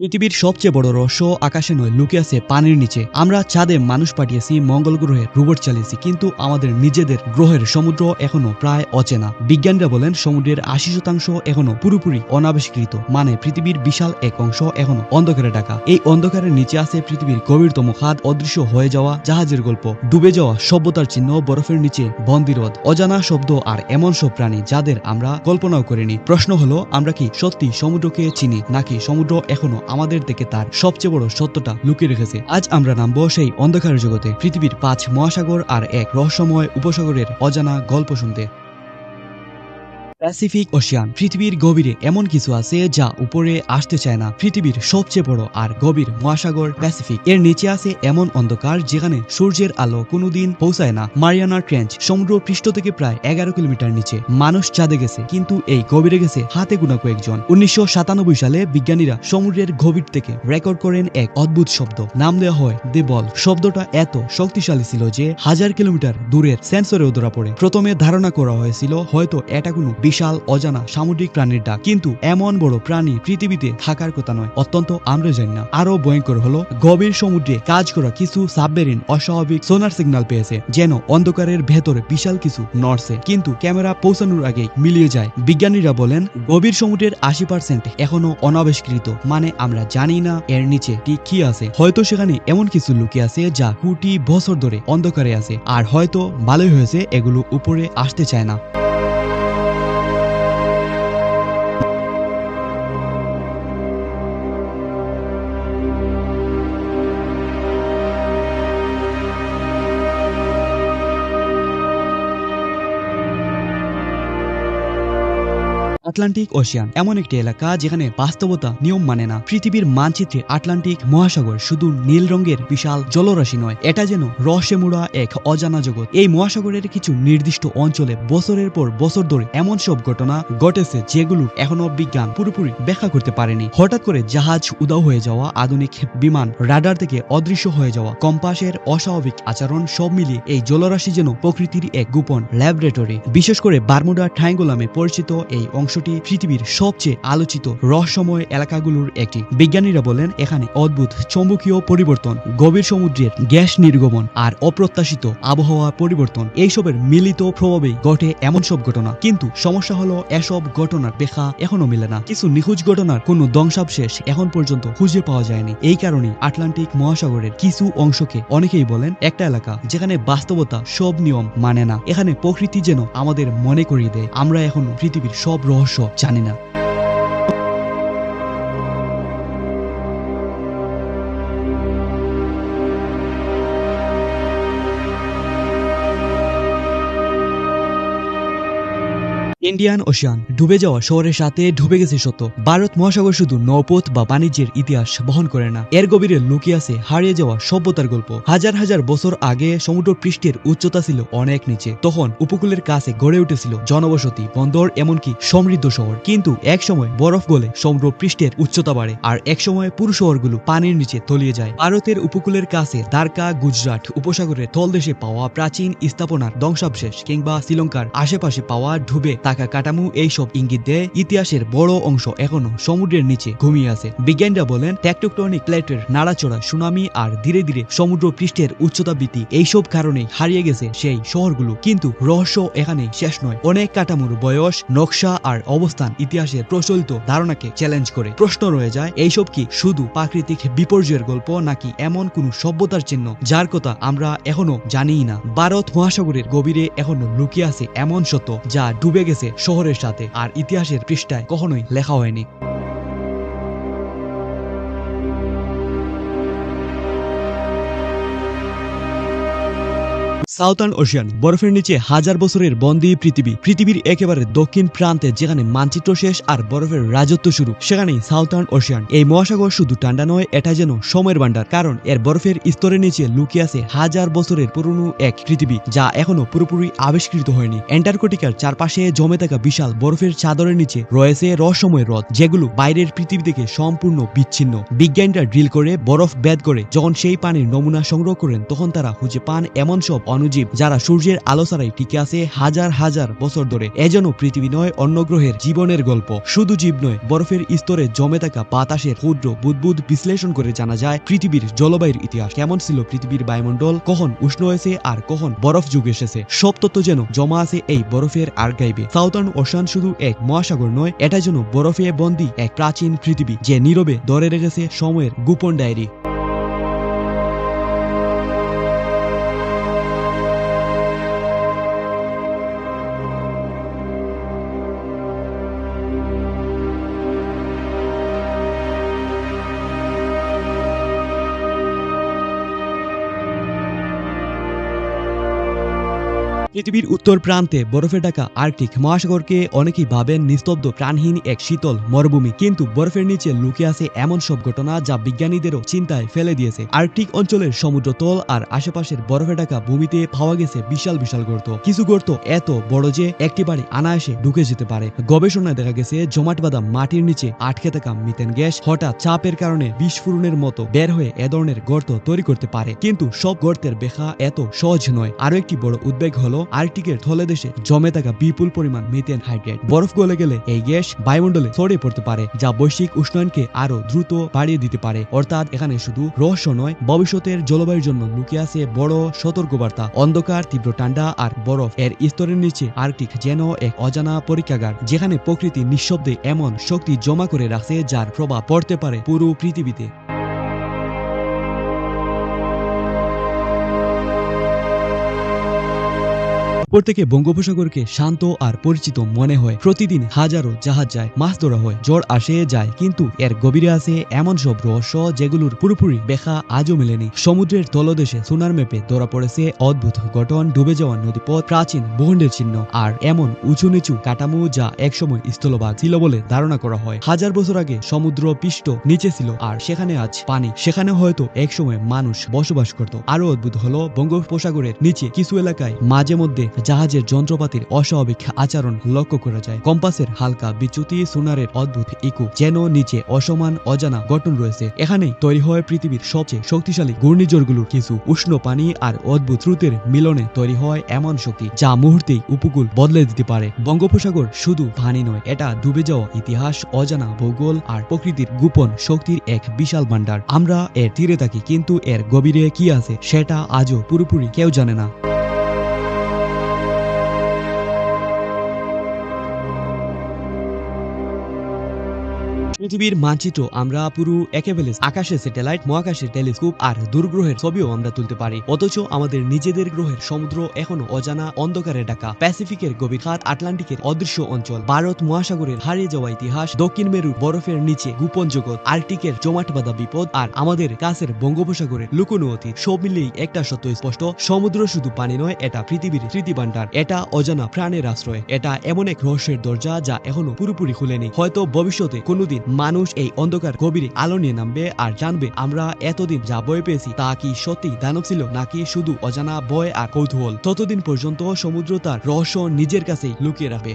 পৃথিবীর সবচেয়ে বড় রহস্য আকাশে নয়, লুকিয়ে আছে পানির নিচে। আমরা চাঁদে মানুষ পাঠিয়েছি, মঙ্গল গ্রহে রোবট চালিয়েছি, কিন্তু আমাদের নিজেদের গ্রহের সমুদ্র এখনো প্রায় অচেনা। বিজ্ঞানীরা বলেন সমুদ্রের ৮০% এখনো পুরোপুরি অনাবিষ্কৃত, মানে পৃথিবীর বিশাল এক অংশ এখনো অন্ধকারে ঢাকা। এই অন্ধকারের নিচে আছে পৃথিবীর গভীরতম খাদ, অদৃশ্য হয়ে যাওয়া জাহাজের গল্প, ডুবে যাওয়া সভ্যতার চিহ্ন, বরফের নিচে বন্দিরোধ, অজানা শব্দ আর এমন সব প্রাণী যাদের আমরা কল্পনাও করিনি। প্রশ্ন হলো, আমরা কি সত্যি সমুদ্রকে চিনি, নাকি সমুদ্র এখনো আমাদের থেকে তার সবচেয়ে বড় সত্যটা লুকিয়ে রেখেছে? আজ আমরা নামবো সেই অন্ধকারের জগতে, পৃথিবীর ৫ মহাসাগর আর এক রহস্যময় উপসাগরের অজানা গল্প শুনতে। Pacific Ocean. পৃথিবীর গভীরে এমন কিছু আছে যা উপরে আসতে চায় না। পৃথিবীর সবচেয়ে বড় আর গভীর মহাসাগর প্যাসিফিক। এর নিচে আছে এমন অন্ধকার যেখানে সূর্যের আলো কোনোদিন পৌঁছায় না। মারিয়ানা ট্রেঞ্চ, সমুদ্র পৃষ্ঠ থেকে প্রায় ১১ কিলোমিটার নিচে। মানুষ চাঁদে গেছে, কিন্তু এই গভীরে গেছে হাতে গোনা কয়েকজন। ১৯৯৭ সালে বিজ্ঞানীরা সমুদ্রের গভীর থেকে রেকর্ড করেন এক অদ্ভুত শব্দ, নাম দেওয়া হয় দ্য বল। শব্দটা এত শক্তিশালী ছিল যে ১০০০ কিলোমিটার দূরের সেন্সরেও ধরা পড়ে। প্রথমে ধারণা করা হয়েছিল হয়তো এটা কোনো বিশাল অজানা সামুদ্রিক প্রাণীর ডাক, কিন্তু এমন বড় প্রাণী পৃথিবীতে থাকার কথা নয়, অত্যন্ত আমরা জানি না। আরো ভয়ঙ্কর হলো, গভীর সমুদ্রে কাজ করা কিছু সাবমেরিন অস্বাভাবিক সোনার সিগন্যাল পেয়েছে, যেন অন্ধকারের ভেতরে বিশাল কিছু নড়ছে, কিন্তু ক্যামেরা পৌঁছানোর আগেই মিলিয়ে যায়। বিজ্ঞানীরা বলেন গভীর সমুদ্রের ৮০% এখনো অনাবিষ্কৃত, মানে আমরা জানি না এর নিচে ঠিক কি আছে। হয়তো সেখানে এমন কিছু লুকিয়ে আছে যা কোটি বছর ধরে অন্ধকারে আছে, আর হয়তো ভালোই হয়েছে এগুলো উপরে আসতে চায় না। আটলান্টিক ওশিয়ান এমন একটি এলাকা যেখানে বাস্তবতা নিয়ম মানে না। পৃথিবীর মানচিত্রে আটলান্টিক মহাসাগর শুধু নীল রঙের বিশাল জলরাশি নয়, এটা যেন রহস্যে মোড়া এক অজানা জগৎ। এই মহাসাগরের কিছু নির্দিষ্ট অঞ্চলে বছরের পর বছর ধরে এমন সব ঘটনা ঘটেছে যেগুলো এখনো বিজ্ঞান পুরোপুরি ব্যাখ্যা করতে পারেনি। হঠাৎ করে জাহাজ উধাও হয়ে যাওয়া, আধুনিক বিমান রাডার থেকে অদৃশ্য হয়ে যাওয়া, কম্পাসের অস্বাভাবিক আচরণ, সব মিলিয়ে এই জলরাশি যেন প্রকৃতির এক গোপন ল্যাবরেটরি। বিশেষ করে বারমুডা ট্রায়াঙ্গল নামে পরিচিত এই অংশটি পৃথিবীর সবচেয়ে আলোচিত রহস্যময় এলাকাগুলোর একটি। বিজ্ঞানীরা বলেন এখানে অদ্ভুত চৌম্বকীয় পরিবর্তন, গভীর সমুদ্রের গ্যাস নির্গমন আর অপ্রত্যাশিত আবহাওয়া পরিবর্তন, এইসবের মিলিত প্রভাবে ঘটে এমন সব ঘটনা। কিন্তু সমস্যা হলো, এসব ঘটনার ব্যাখ্যা এখনো মেলে না। কিছু নিখোঁজ ঘটনার কোনো ধ্বংসাবশেষ এখন পর্যন্ত খুঁজে পাওয়া যায়নি। এই কারণে আটলান্টিক মহাসাগরের কিছু অংশকে অনেকেই বলেন একটা এলাকা যেখানে বাস্তবতা সব নিয়ম মানে না। এখানে প্রকৃতি যেন আমাদের মনে করিয়ে দেয় আমরা এখনো পৃথিবীর সব রহস্য জানি না। Indian Ocean. ডুবে যাওয়া শহরের সাথে ডুবে গেছে সত্য। ভারত মহাসাগর শুধু নৌপথ বা বাণিজ্যের ইতিহাস বহন করে না, এর গভীরে লুকিয়ে আছে হারিয়ে যাওয়া সভ্যতার গল্প। হাজার হাজার বছর আগে সমুদ্র পৃষ্ঠের উচ্চতা ছিল অনেক নিচে। তখন উপকূলের কাছে গড়ে উঠেছিল জনবসতি, বন্দর, এমনকি সমৃদ্ধ শহর। কিন্তু এক সময় বরফ গলে সমুদ্র পৃষ্ঠের উচ্চতা বাড়ে, আর এক সময় পুরো শহরগুলো পানির নিচে তলিয়ে যায়। ভারতের উপকূলের কাছে দ্বারকা, গুজরাট উপসাগরের তলদেশে পাওয়া প্রাচীন স্থাপনার ধ্বংসাবশেষ, কিংবা শ্রীলঙ্কার আশেপাশে পাওয়া ডুবে থাকা কাঠামো, এইসব ইঙ্গিত দেয় ইতিহাসের বড় অংশ এখনো সমুদ্রের নিচে ঘুমিয়ে আছে। বিজ্ঞানীরা বলেন টেকটোনিক প্লেটের নাড়াচড়া, সুনামি আর ধীরে ধীরে সমুদ্র পৃষ্ঠের উচ্চতা বৃদ্ধি, এইসব কারণেই হারিয়ে গেছে সেই শহরগুলো। কিন্তু রহস্য এখানে শেষ নয়। অনেক কাঠামোর বয়স, নকশা আর অবস্থান ইতিহাসের প্রচলিত ধারণাকে চ্যালেঞ্জ করে। প্রশ্ন রয়ে যায়, এইসব কি শুধু প্রাকৃতিক বিপর্যয়ের গল্প, নাকি এমন কোন সভ্যতার চিহ্ন যার কথা আমরা এখনো জানিই না? ভারত মহাসাগরের গভীরে এখনো লুকিয়ে আছে এমন সত্য যা ডুবে গেছে শহরের সাথে, আর ইতিহাসের পৃষ্ঠায় কখনোই লেখা হয়নি। Southern Ocean. বরফের নিচে হাজার বছরের বন্দী পৃথিবী। পৃথিবীর একেবারে দক্ষিণ প্রান্তে যেখানে মানচিত্র শেষ আর বরফের রাজত্ব শুরু, সেখানেই সাউথার্ন ওশিয়ান। এই মহাসাগর শুধু ঠান্ডা নয়, এটা যেন সময়ের ভান্ডার, কারণ এর বরফের স্তরের নিচে লুকিয়ে আছে হাজার বছরের পুরনো এক পৃথিবী যা এখনো পুরোপুরি আবিষ্কৃত হয়নি। অ্যান্টার্কটিকার চারপাশে জমে থাকা বিশাল বরফের চাদরের নিচে রয়েছে রহস্যময় হ্রদ, যেগুলো বাইরের পৃথিবী থেকে সম্পূর্ণ বিচ্ছিন্ন। বিজ্ঞানীরা ড্রিল করে বরফ ভেদ করে যখন সেই পানির নমুনা সংগ্রহ করেন, তখন তারা খুঁজে পান এমন সব অণুজীব যারা সূর্যের আলো ছাড়াই টিকে আছে হাজার হাজার বছর ধরে। এজন্য পৃথিবী নয় অন্য গ্রহের জীবনের গল্প। শুধু জীব নয়, বরফের স্তরে জমে থাকা বাতাসের ক্ষুদ্র বুদবুদ বিশ্লেষণ করে জানা যায় পৃথিবীর জলবায়ুর ইতিহাস। কেমন ছিল পৃথিবীর বায়ুমণ্ডল, কখন উষ্ণ হয়েছে আর কখন বরফ যুগ এসেছে। সব তথ্য যেন জমা আছে এই বরফের আর্কাইভে। সাউথার্ন ওশান শুধু এক মহাসাগর নয়, এটা যেন বরফে বন্দী এক প্রাচীন পৃথিবী যে নীরবে ধরে রেখেছে সময়ের গোপন ডায়েরি। পৃথিবীর উত্তর প্রান্তে বরফে ঢাকা আর্কটিক মহাসাগরকে অনেকেই ভাবেন নিস্তব্ধ প্রাণহীন এক শীতল মরুভূমি, কিন্তু বরফের নিচে লুকিয়ে আছে এমন সব ঘটনা যা বিজ্ঞানীদেরও চিন্তায় ফেলে দিয়েছে। আর্কটিক অঞ্চলের সমুদ্রতল আর আশেপাশের বরফে ঢাকা ভূমিতে পাওয়া গেছে বিশাল বিশাল গর্ত। কিছু গর্ত এত বড় যে একটি বাড়ি অনায়াসে ঢুকে যেতে পারে। গবেষণায় দেখা গেছে জমাট বাঁধা মাটির নিচে আটকে থাকা মিথেন গ্যাস হঠাৎ চাপের কারণে বিস্ফোরণের মতো বের হয়ে এ ধরনের গর্ত তৈরি করতে পারে। কিন্তু সব গর্তের ব্যাখ্যা এত সহজ নয়। আরো একটি বড় উদ্বেগ হলো আর্কটিকের তলদেশে জমে থাকা বিপুল পরিমাণ মিথেন হাইড্রেট। বরফ গলে গেলে এই গ্যাস বায়ুমণ্ডলে ছড়িয়ে পড়তে পারে, যা বৈশ্বিক উষ্ণায়নকে আরো দ্রুত বাড়িয়ে দিতে পারে। অর্থাৎ এখানে শুধু রহস্য নয়, ভবিষ্যতের জলবায়ুর জন্য লুকিয়ে আছে বড় সতর্কবার্তা। অন্ধকার, তীব্র ঠান্ডা আর বরফ এর স্তরের নিচে আর্কটিক যেন এক অজানা পরীক্ষাগার, যেখানে প্রকৃতি নিঃশব্দে এমন শক্তি জমা করে রাখছে যার প্রভাব পড়তে পারে পুরো পৃথিবীতে। উপর থেকে বঙ্গোপসাগরকে শান্ত আর পরিচিত মনে হয়। প্রতিদিন হাজারো জাহাজ যায়, মাছ ধরা হয়, ঝড় আসে যায়, কিন্তু এর গভীরে আছে এমন সব রহস্য যেগুলোর পুরোপুরি ব্যাখ্যা আজও মেলেনি। সমুদ্রের তলদেশে সোনার ম্যাপে ধরা পড়েছে অদ্ভুত গঠন, ডুবে যাওয়া নদীপথ, প্রাচীন ভূখণ্ডের চিহ্ন আর এমন উঁচু নিচু কাঠামো যা একসময় স্থলভাগ ছিল বলে ধারণা করা হয়। হাজার বছর আগে সমুদ্র পৃষ্ঠ নিচে ছিল আর সেখানে আজ পানি। সেখানে হয়তো একসময় মানুষ বসবাস করত। আরো অদ্ভুত হলো বঙ্গোপসাগরের নিচে কিছু এলাকায় মাঝে মধ্যে জাহাজের যন্ত্রপাতির অস্বাভাবিক আচরণ লক্ষ্য করা যায়। কম্পাসের হালকা বিচ্যুতি, সোনারের অদ্ভুত ইকো, যেন নিচে অসমান অজানা গঠন রয়েছে। এখানেই তৈরি হয় পৃথিবীর সবচেয়ে শক্তিশালী ঘূর্ণিঝড়গুলোর কিছু। উষ্ণ পানি আর অদ্ভুত স্রোতের মিলনে তৈরি হয় এমন শক্তি যা মুহূর্তেই উপকূল বদলে দিতে পারে। বঙ্গোপসাগর শুধু পানি নয়, এটা ডুবে যাওয়া ইতিহাস, অজানা ভূগোল আর প্রকৃতির গোপন শক্তির এক বিশাল ভান্ডার। আমরা এর তীরে থাকি, কিন্তু এর গভীরে কি আছে সেটা আজও পুরোপুরি কেউ জানে না। পৃথিবীর মানচিত্র আমরা পুরো এঁকে ফেলেছি। আকাশে স্যাটেলাইট, মহাকাশের টেলিস্কোপ আর দূরগ্রহের ছবিও আমরা তুলতে পারি, অথচ আমাদের নিজেদের গ্রহের সমুদ্র এখনো অজানা অন্ধকারে ঢাকা। প্যাসিফিকের গভীর খাত, আটলান্টিকের অদৃশ্য অঞ্চল, ভারত মহাসাগরের হারিয়ে যাওয়া ইতিহাস, দক্ষিণ মেরুর বরফের নিচে গোপন জগৎ, আর্কটিকের জমাট বাঁধা বিপদ আর আমাদের কাছের বঙ্গোপসাগরের লুকোনো অতীত, সব মিলিয়েই একটা সত্য স্পষ্ট: সমুদ্র শুধু পানি নয়, এটা পৃথিবীর স্মৃতি ভান্ডার, এটা অজানা প্রাণের আশ্রয়, এটা এমন এক রহস্যের দরজা যা এখনো পুরোপুরি খুলেনি। হয়তো ভবিষ্যতে কোনোদিন মানুষ এই অন্ধকার গভীরে আলো নিয়ে নামবে আর জানবে আমরা এতদিন যা ভয় পেয়েছি তা কি সত্যি দানব ছিল নাকি শুধু অজানা ভয় আর কৌতূহল। ততদিন পর্যন্ত সমুদ্র তার রহস্য নিজের কাছেই লুকিয়ে রাখবে।